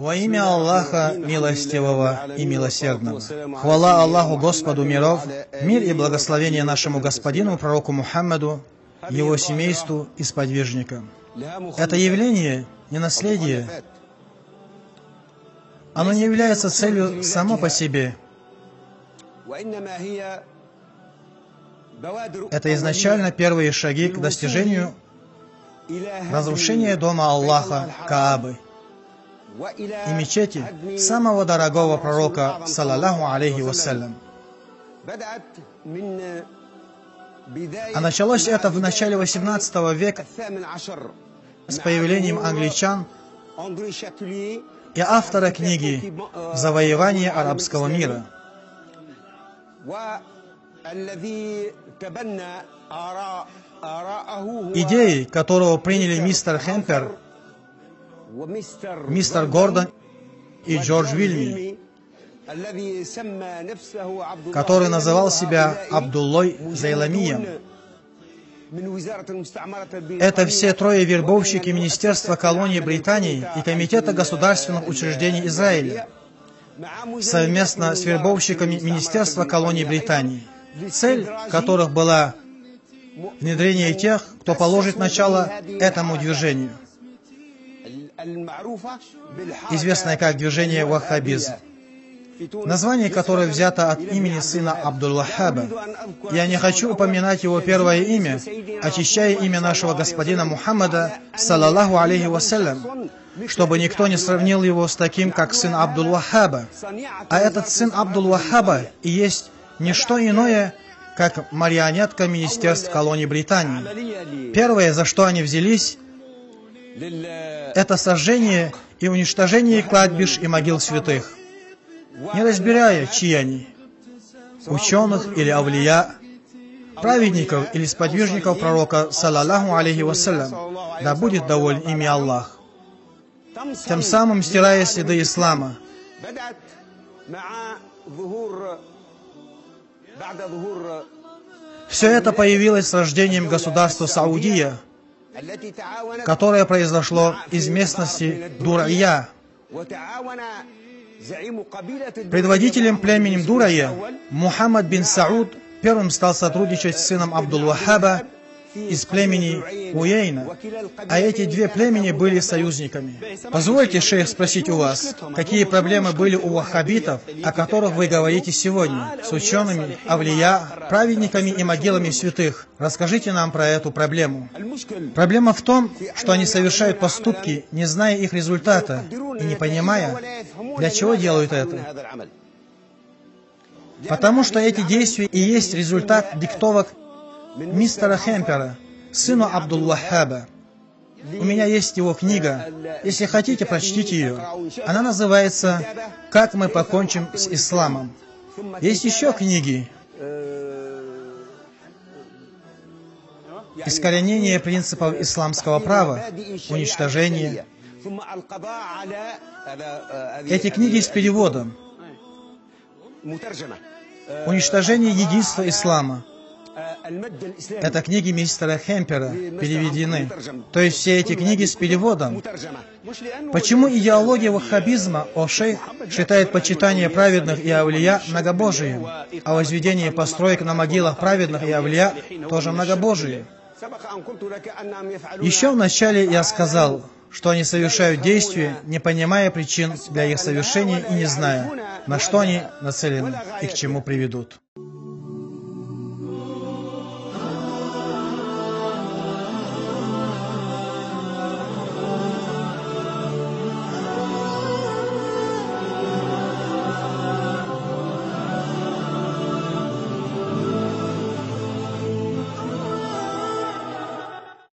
Во имя Аллаха, милостивого и милосердного. Хвала Аллаху, Господу миров, мир и благословение нашему господину, пророку Мухаммаду, его семейству и сподвижникам. Это явление не наследие. Оно не является целью само по себе. Это изначально первые шаги к достижению разрушения дома Аллаха, Каабы, и мечети самого дорогого пророка, саллаллаху алейхи вассалям. А началось это в начале 18 века с появлением англичан и автора книги «Завоевание арабского мира», идеи которого приняли мистер Хемпер, мистер Гордон и Джордж Вильми, который называл себя Абдуллой Зайламием. Это все трое вербовщики Министерства колонии Британии и Комитета государственных учреждений Израиля, совместно с вербовщиками Министерства колонии Британии, цель которых была внедрение тех, кто положит начало этому движению, известное как движение ваххабизм, название которое взято от имени сына Абдул-Ваххаба. Я не хочу упоминать его первое имя, очищая имя нашего господина Мухаммада, саллаллаху алейхи вассалям, чтобы никто не сравнил его с таким, как сын Абдул-Ваххаба. А этот сын Абдул-Ваххаба и есть не что иное, как марионетка Министерств колонии Британии. Первое, за что они взялись, это сожжение и уничтожение кладбищ и могил святых, не разбирая, чьи они, ученых или авлия, праведников или сподвижников пророка, саллаллаху алейхи вассалям, да будет доволен ими Аллах, тем самым стирая следы ислама. Все это появилось с рождением государства Саудия, которое произошло из местности Дурайя. Предводителем племенем Дурайя Мухаммад бин Сауд первым стал сотрудничать с сыном Абдул-Ваххаба из племени Уейна, а эти две племени были союзниками. Позвольте, шейх, спросить у вас, какие проблемы были у ваххабитов, о которых вы говорите сегодня, с учеными, авлия, праведниками и могилами святых? Расскажите нам про эту проблему. Проблема в том, что они совершают поступки, не зная их результата и не понимая, для чего делают это. Потому что эти действия и есть результат диктовок мистера Хемпера, сына Абдул-Ваххаба. У меня есть его книга. Если хотите, прочтите ее. Она называется «Как мы покончим с исламом». Есть еще книги. «Искоренение принципов исламского права», «Уничтожение». Эти книги с переводом. «Уничтожение единства ислама». Это книги мистера Хемпера переведены. То есть все эти книги с переводом. Почему идеология ваххабизма, о шейх, считает почитание праведных и авлия многобожием, а возведение построек на могилах праведных и авлия тоже многобожие? Еще вначале я сказал, что они совершают действия, не понимая причин для их совершения и не зная, на что они нацелены и к чему приведут.